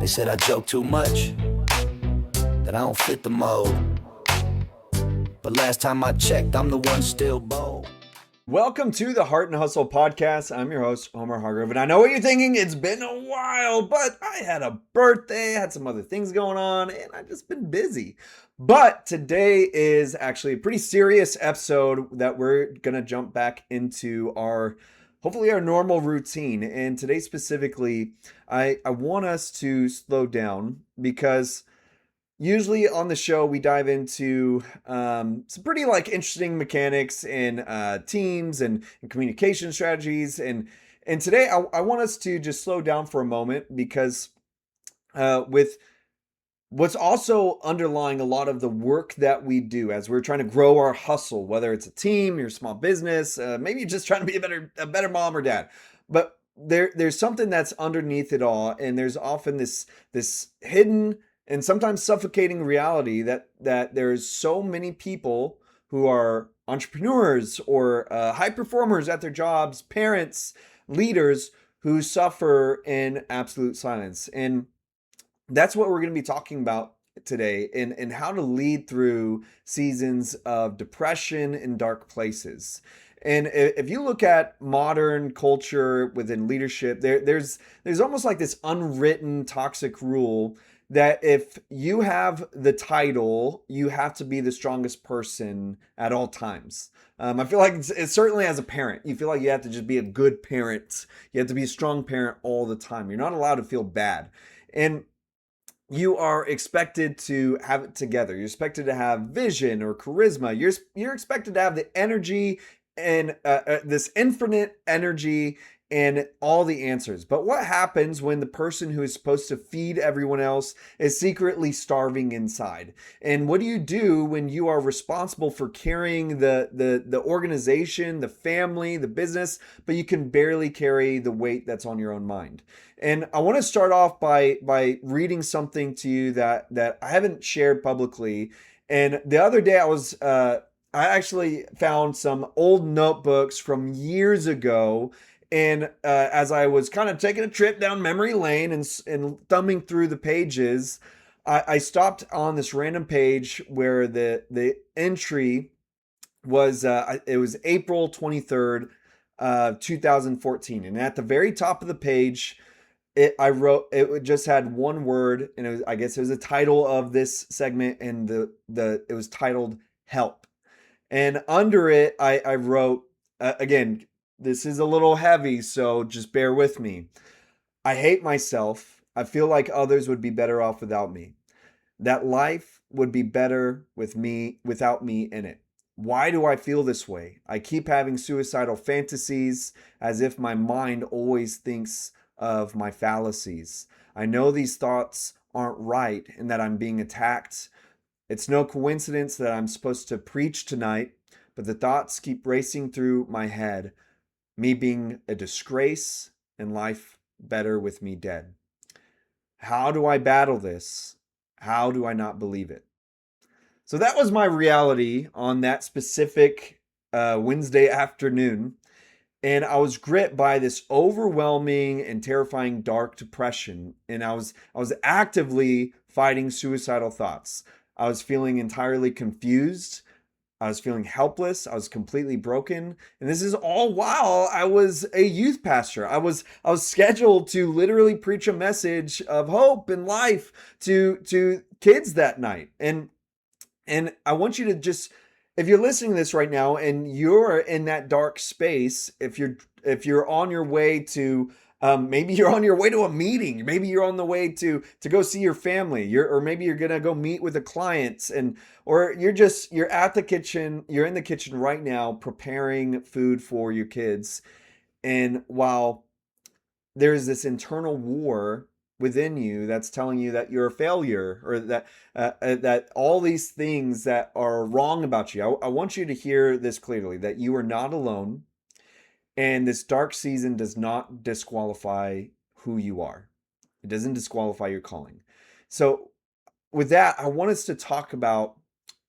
They said I joke too much, that I don't fit the mold. But last time I checked, I'm the one still bold. Welcome to the Heart and Hustle podcast. I'm your host, Homer Hargrove, and I know what you're thinking. It's been a while, but I had a birthday, had some other things going on, and I've just been busy. But today is actually a pretty serious episode that we're going to jump back into hopefully our normal routine. And today specifically, I want us to slow down because usually on the show we dive into some pretty interesting mechanics in teams and communication strategies, and today I want us to just slow down for a moment because with what's also underlying a lot of the work that we do as we're trying to grow our hustle, whether it's a team, your small business, maybe you're just trying to be a better mom or dad, but there's something that's underneath it all, and there's often this hidden and sometimes suffocating reality that there's so many people who are entrepreneurs or high performers at their jobs, parents, leaders who suffer in absolute silence. And that's what we're going to be talking about today, and how to lead through seasons of depression and dark places. And if you look at modern culture within leadership, there's almost like this unwritten toxic rule that if you have the title, you have to be the strongest person at all times. I feel like it's certainly as a parent, you feel like you have to just be a good parent. You have to be a strong parent all the time. You're not allowed to feel bad. And you are expected to have it together. You're expected to have vision or charisma. You're expected to have the energy and this infinite energy and all the answers. But what happens when the person who is supposed to feed everyone else is secretly starving inside? And what do you do when you are responsible for carrying the organization, the family, the business, but you can barely carry the weight that's on your own mind? And I want to start off by reading something to you that I haven't shared publicly. And the other day I actually found some old notebooks from years ago. And as I was kind of taking a trip down memory lane and thumbing through the pages, I stopped on this random page where the entry was it was April 23rd, 2014. And at the very top of the page, I wrote, it just had one word, and I guess it was the title of this segment, and it was titled "Help." And under it, I wrote, again, this is a little heavy, so just bear with me. I hate myself. I feel like others would be better off without me. That life would be better without me in it. Why do I feel this way? I keep having suicidal fantasies as if my mind always thinks of my fallacies. I know these thoughts aren't right and that I'm being attacked. It's no coincidence that I'm supposed to preach tonight, but the thoughts keep racing through my head. Me being a disgrace and life better with me dead. How do I battle this? How do I not believe it? So that was my reality on that specific Wednesday afternoon. And I was gripped by this overwhelming and terrifying dark depression. And I was actively fighting suicidal thoughts. I was feeling entirely confused. I was feeling helpless. I was completely broken. And this is all while I was a youth pastor. I was scheduled to literally preach a message of hope and life to kids that night. And I want you to just, if you're listening to this right now and you're in that dark space, if you're on your way to maybe you're on your way to a meeting, maybe you're on the way to go see your family, or maybe you're gonna go meet with a client, or you're at the kitchen, you're in the kitchen right now preparing food for your kids, and while there's this internal war within you that's telling you that you're a failure, or that all these things that are wrong about you. I want you to hear this clearly, that you are not alone, and this dark season does not disqualify who you are. It doesn't disqualify your calling. So with that, I want us to talk about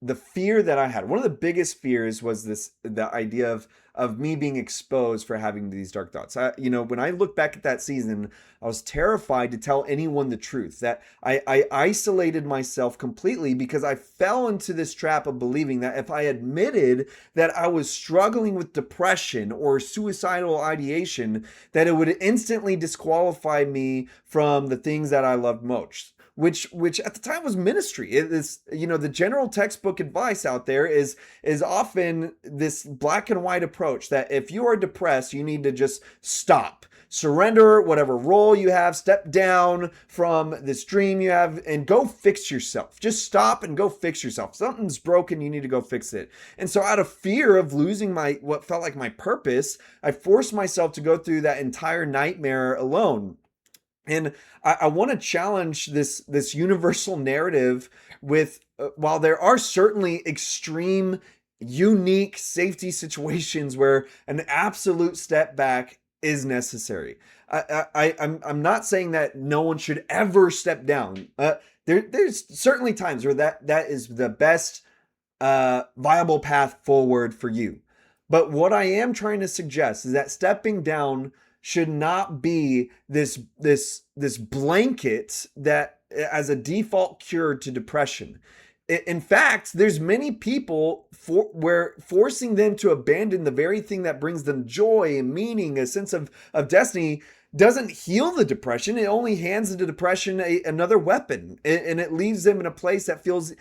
the fear that I had, one of the biggest fears was the idea of me being exposed for having these dark thoughts. When I look back at that season, I was terrified to tell anyone the truth, that I isolated myself completely because I fell into this trap of believing that if I admitted that I was struggling with depression or suicidal ideation, that it would instantly disqualify me from the things that I loved most. Which at the time was ministry. It is, the general textbook advice out there is often this black and white approach that if you are depressed, you need to just stop, surrender whatever role you have, step down from this dream you have, and go fix yourself. Just stop and go fix yourself. Something's broken, you need to go fix it. And so out of fear of losing what felt like my purpose, I forced myself to go through that entire nightmare alone. And I want to challenge this universal narrative with, while there are certainly extreme, unique safety situations where an absolute step back is necessary. I'm not saying that no one should ever step down. There's certainly times where that is the best viable path forward for you. But what I am trying to suggest is that stepping down should not be this blanket that as a default cure to depression. In fact, there's many people where forcing them to abandon the very thing that brings them joy and meaning, a sense of destiny, doesn't heal the depression. It only hands the depression another weapon, and it leaves them in a place that feels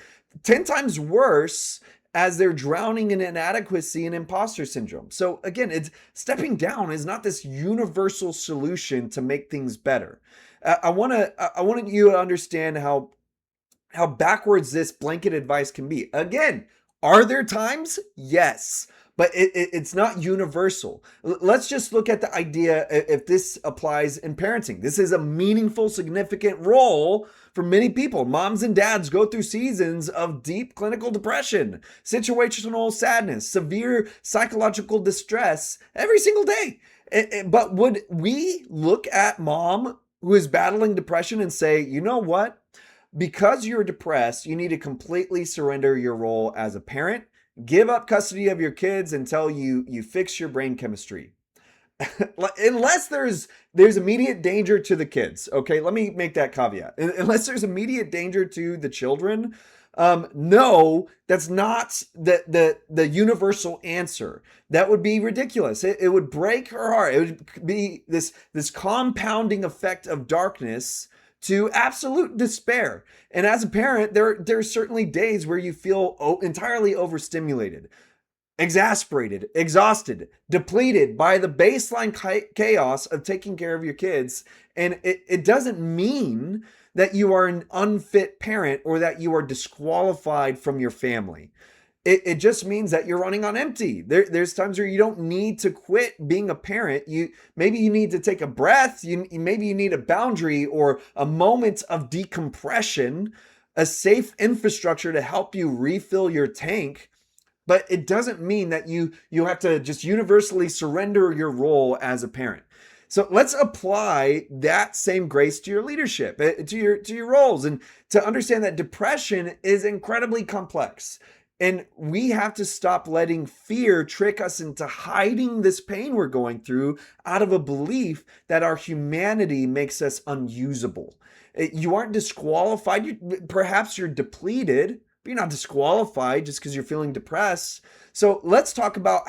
10 times worse as they're drowning in inadequacy and imposter syndrome. So again, stepping down is not this universal solution to make things better. I want you to understand how backwards this blanket advice can be. Again, are there times? Yes. But it's not universal. Let's just look at the idea if this applies in parenting. This is a meaningful, significant role for many people. Moms and dads go through seasons of deep clinical depression, situational sadness, severe psychological distress every single day. But would we look at mom who is battling depression and say, you know what? Because you're depressed, you need to completely surrender your role as a parent. Give up custody of your kids until you fix your brain chemistry. Unless there's immediate danger to the kids. Okay, let me make that caveat. Unless there's immediate danger to the children, no, that's not the universal answer. That would be ridiculous. It would break her heart. It would be this compounding effect of darkness to absolute despair. And as a parent, there are certainly days where you feel entirely overstimulated, exasperated, exhausted, depleted by the baseline chaos of taking care of your kids. And it doesn't mean that you are an unfit parent or that you are disqualified from your family. It just means that you're running on empty. There's times where you don't need to quit being a parent. Maybe you need to take a breath. Maybe you need a boundary or a moment of decompression, a safe infrastructure to help you refill your tank. But it doesn't mean that you have to just universally surrender your role as a parent. So let's apply that same grace to your leadership, to your roles, and to understand that depression is incredibly complex. And we have to stop letting fear trick us into hiding this pain we're going through out of a belief that our humanity makes us unusable. You aren't disqualified. Perhaps you're depleted, but you're not disqualified just because you're feeling depressed. So let's talk about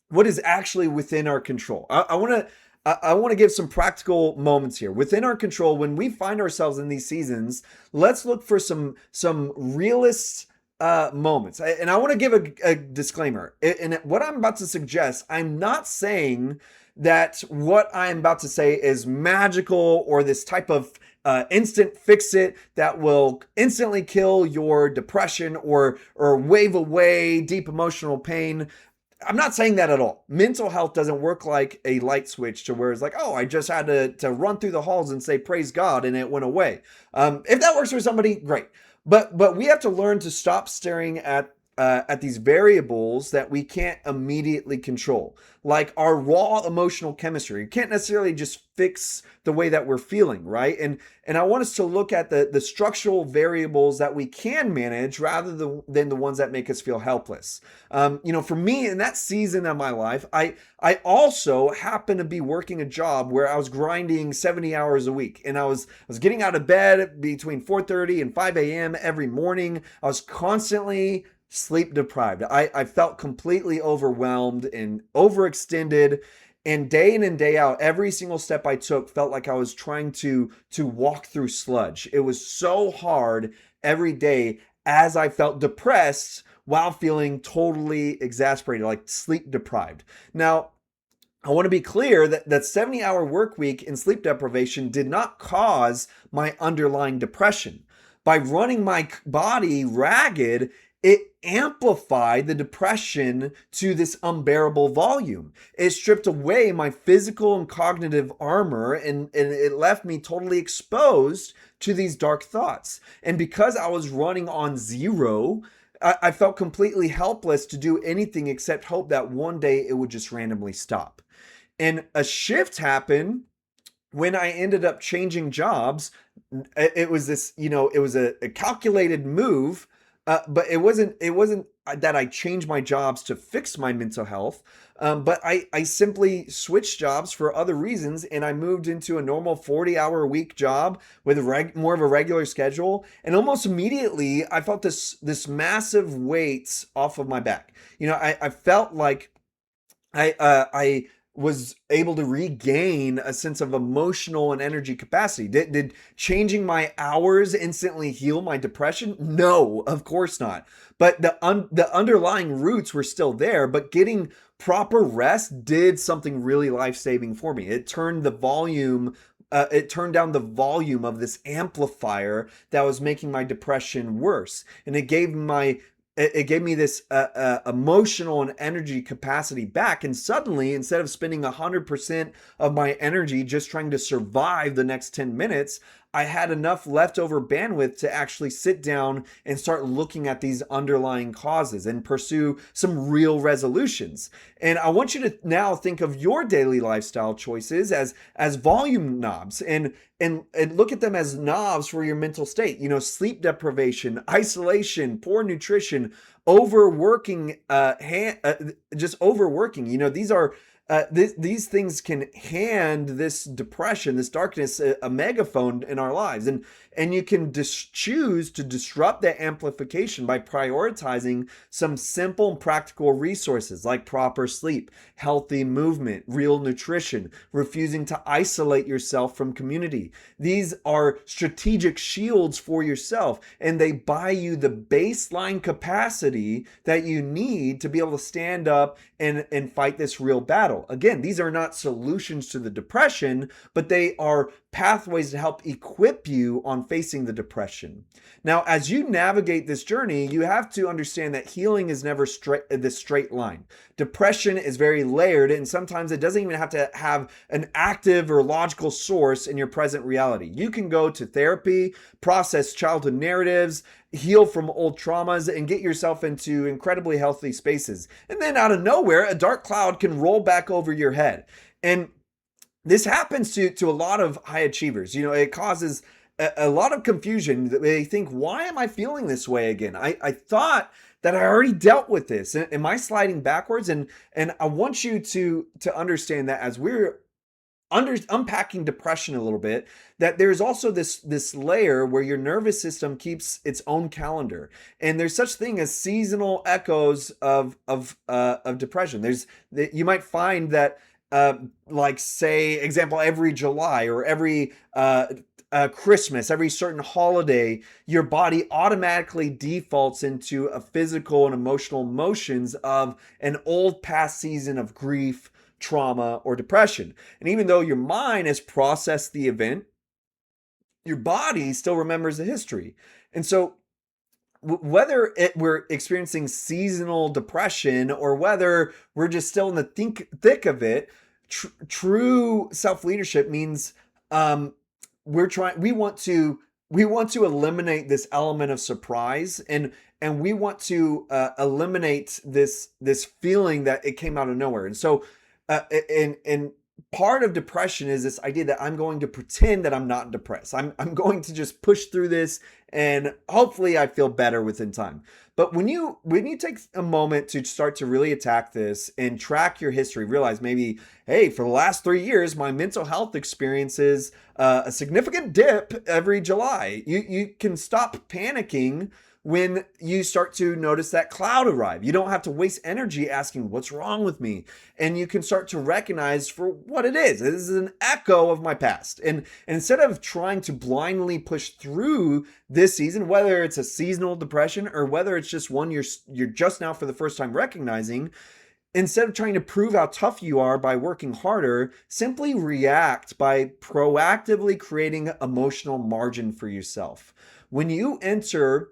what is actually within our control. I want to give some practical moments here. Within our control, when we find ourselves in these seasons, let's look for some realist moments. And I want to give a disclaimer. And what I'm about to suggest, I'm not saying that what I'm about to say is magical or this type of instant fix it that will instantly kill your depression or wave away deep emotional pain. I'm not saying that at all. Mental health doesn't work like a light switch to where it's like, oh, I just had to run through the halls and say, praise God, and it went away. If that works for somebody, great. But we have to learn to stop staring at at these variables that we can't immediately control, like our raw emotional chemistry. You can't necessarily just fix the way that we're feeling, right? And I want us to look at the structural variables that we can manage rather than the ones that make us feel helpless. For me in that season of my life, I also happened to be working a job where I was grinding 70 hours a week, and I was getting out of bed between 4:30 and 5 a.m. every morning. I was constantly sleep deprived. I felt completely overwhelmed and overextended. And day in and day out, every single step I took felt like I was trying to walk through sludge. It was so hard every day as I felt depressed while feeling totally exasperated, like sleep deprived. Now, I want to be clear that 70-hour work week and sleep deprivation did not cause my underlying depression. By running my body ragged, it amplified the depression to this unbearable volume. It stripped away my physical and cognitive armor, and it left me totally exposed to these dark thoughts. And because I was running on zero, I felt completely helpless to do anything except hope that one day it would just randomly stop. And a shift happened when I ended up changing jobs. It was this, it was a calculated move, but it wasn't that I changed my jobs to fix my mental health. But I simply switched jobs for other reasons, and I moved into a normal 40-hour a week job with more of a regular schedule. And almost immediately, I felt this massive weight off of my back. I felt like I was able to regain a sense of emotional and energy capacity. Did changing my hours instantly heal my depression? No, of course not. But the underlying roots were still there, but getting proper rest did something really life-saving for me. It turned the volume it turned down the volume of this amplifier that was making my depression worse. And it gave me this emotional and energy capacity back. And suddenly, instead of spending 100% of my energy just trying to survive the next 10 minutes, I had enough leftover bandwidth to actually sit down and start looking at these underlying causes and pursue some real resolutions. And I want you to now think of your daily lifestyle choices as volume knobs, and look at them as knobs for your mental state. Sleep deprivation, isolation, poor nutrition, overworking, just overworking. These are these things can hand this depression, this darkness, a megaphone in our lives. And you can choose to disrupt that amplification by prioritizing some simple and practical resources like proper sleep, healthy movement, real nutrition, refusing to isolate yourself from community. These are strategic shields for yourself, and they buy you the baseline capacity that you need to be able to stand up and fight this real battle. Again, these are not solutions to the depression, but they are pathways to help equip you on facing the depression. Now, as you navigate this journey, you have to understand that healing is never this straight line. Depression is very layered, and sometimes it doesn't even have to have an active or logical source in your present reality. You can go to therapy, process childhood narratives, heal from old traumas, and get yourself into incredibly healthy spaces. And then out of nowhere, a dark cloud can roll back over your head. And this happens to a lot of high achievers. It causes a lot of confusion. They think, why am I feeling this way again? I thought that I already dealt with this. Am I sliding backwards? And I want you to understand that as we're unpacking depression a little bit, that there's also this layer where your nervous system keeps its own calendar, and there's such thing as seasonal echoes of depression. You might find that like, say, example, every July or every Christmas, every certain holiday, your body automatically defaults into a physical and emotional motions of an old past season of grief, trauma, or depression. And even though your mind has processed the event, your body still remembers the history. And so whether we're experiencing seasonal depression or whether we're just still in the thick of it, true self-leadership means we want to eliminate this element of surprise, and and we want to eliminate this feeling that it came out of nowhere. And so, and part of depression is this idea that I'm going to pretend that I'm not depressed. I'm going to just push through this, and hopefully I feel better within time. But when you take a moment to start to really attack this and track your history, realize maybe, hey, for the last 3 years, my mental health experiences a significant dip every July. You can stop panicking when you start to notice that cloud arrive. You don't have to waste energy asking, what's wrong with me? And you can start to recognize for what it is. This is an echo of my past. And instead of trying to blindly push through this season, whether it's a seasonal depression or whether it's just one you're just now for the first time recognizing, instead of trying to prove how tough you are by working harder, simply react by proactively creating emotional margin for yourself. When you enter,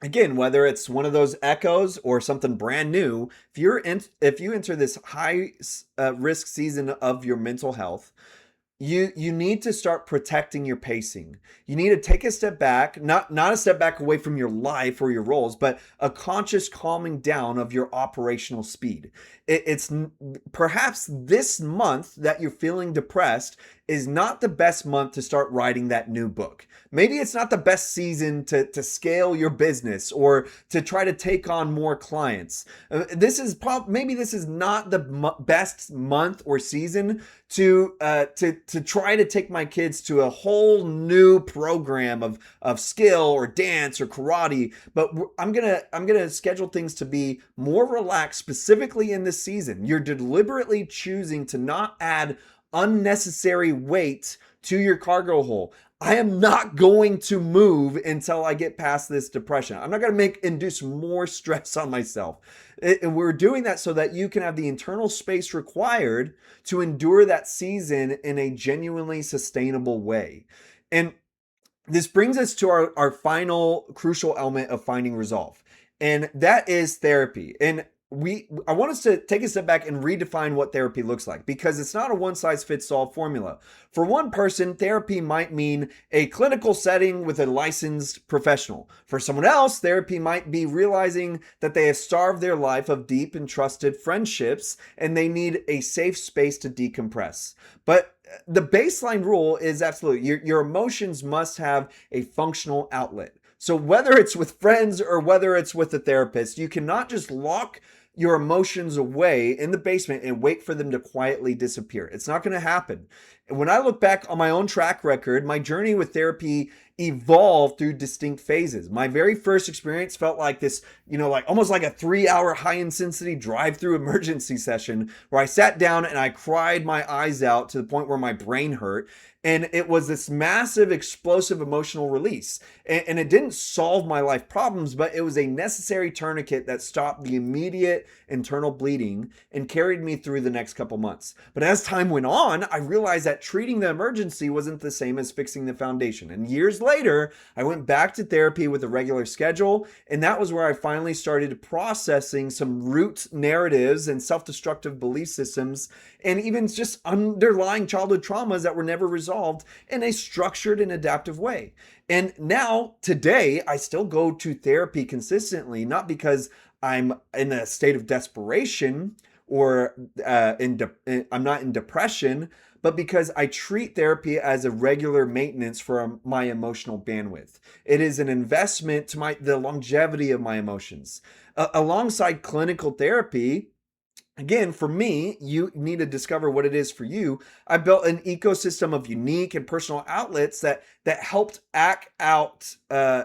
again, whether it's one of those echoes or something brand new, if you enter this high risk season of your mental health, you need to start protecting your pacing. You need to take a step back, not a step back away from your life or your roles, but a conscious calming down of your operational speed. It's perhaps this month that you're feeling depressed is not the best month to start writing that new book. Maybe it's not the best season to scale your business or to try to take on more clients. Maybe this is not the best month or season to try to take my kids to a whole new program of skill or dance or karate. But I'm gonna schedule things to be more relaxed, specifically in this season. You're deliberately choosing to not add unnecessary weight to your cargo hold. I am not going to move until I get past this depression. I'm not going to induce more stress on myself. And we're doing that so that you can have the internal space required to endure that season in a genuinely sustainable way. And this brings us to our final crucial element of finding resolve, and that is therapy. And I want us to take a step back and redefine what therapy looks like, because it's not a one-size-fits-all formula. For one person, therapy might mean a clinical setting with a licensed professional. For someone else, therapy might be realizing that they have starved their life of deep and trusted friendships and they need a safe space to decompress. But the baseline rule is absolutely your emotions must have a functional outlet. So whether it's with friends or whether it's with a therapist, you cannot just lock your emotions away in the basement and wait for them to quietly disappear. It's not going to happen. And when I look back on my own track record, my journey with therapy evolved through distinct phases. My very first experience felt like this, like almost like a 3-hour high intensity drive-through emergency session where I sat down and I cried my eyes out to the point where my brain hurt. And it was this massive, explosive emotional release. And it didn't solve my life problems, but it was a necessary tourniquet that stopped the immediate internal bleeding and carried me through the next couple months. But as time went on, I realized that treating the emergency wasn't the same as fixing the foundation. And years later, I went back to therapy with a regular schedule. And that was where I finally started processing some root narratives and self-destructive belief systems, and even just underlying childhood traumas that were never resolved in a structured and adaptive way. And now, today, I still go to therapy consistently, not because I'm in a state of desperation or I'm not in depression, but because I treat therapy as a regular maintenance for my emotional bandwidth. It is an investment to the longevity of my emotions. Alongside clinical therapy, again, for me, you need to discover what it is for you. I built an ecosystem of unique and personal outlets that helped act out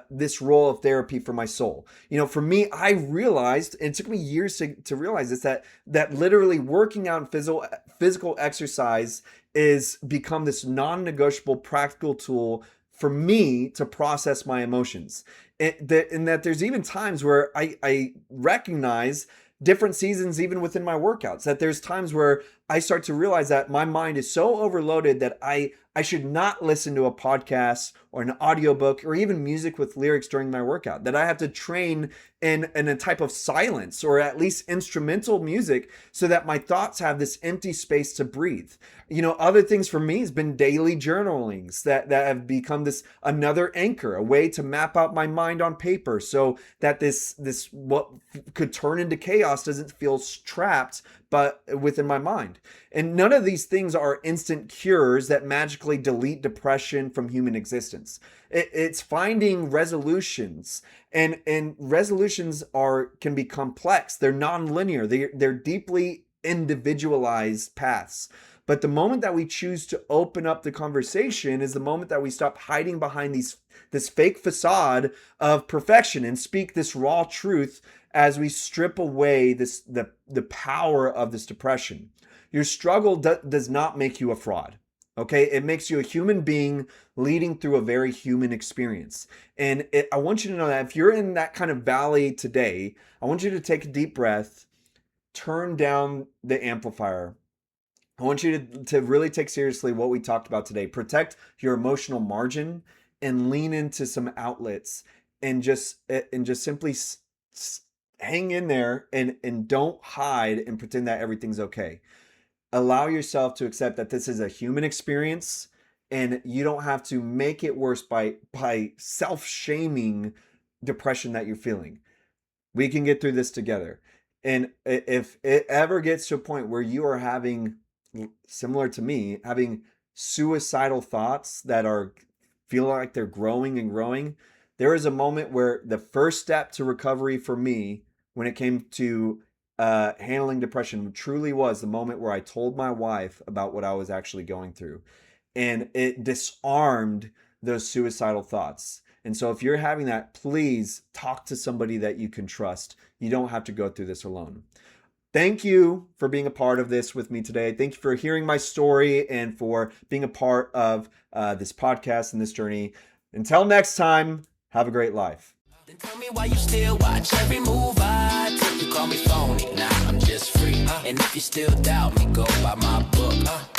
this role of therapy for my soul. For me, I realized, and it took me years to realize this, that literally working out in physical exercise is become this non-negotiable practical tool for me to process my emotions. And that there's even times where I recognize different seasons even within my workouts, that there's times where I start to realize that my mind is so overloaded that I should not listen to a podcast or an audiobook or even music with lyrics during my workout, that I have to train in a type of silence or at least instrumental music so that my thoughts have this empty space to breathe. Other things for me has been daily journalings that have become this another anchor, a way to map out my mind on paper so that this what could turn into chaos doesn't feel trapped but within my mind. And none of these things are instant cures that magically delete depression from human existence. It's finding resolutions, and resolutions can be complex. They're non-linear. They're deeply individualized paths. But the moment that we choose to open up the conversation is the moment that we stop hiding behind this fake facade of perfection and speak this raw truth as we strip away the power of this depression. Your struggle does not make you a fraud. Okay, it makes you a human being leading through a very human experience. And I want you to know that if you're in that kind of valley today, I want you to take a deep breath, turn down the amplifier. I want you to really take seriously what we talked about today. Protect your emotional margin and lean into some outlets and just simply hang in there and don't hide and pretend that everything's okay. Allow yourself to accept that this is a human experience and you don't have to make it worse by self-shaming depression that you're feeling. We can get through this together. And if it ever gets to a point where you are having, similar to me, having suicidal thoughts that feel like they're growing and growing, there is a moment where the first step to recovery for me when it came to handling depression truly was the moment where I told my wife about what I was actually going through, and it disarmed those suicidal thoughts. And so if you're having that, please talk to somebody that you can trust. You don't have to go through this alone. Thank you for being a part of this with me today. Thank you for hearing my story and for being a part of this podcast and this journey. Until next time, have a great life. Then tell me why you still watch every move I take. You call me phony, nah, I'm just free. And if you still doubt me, go by my book.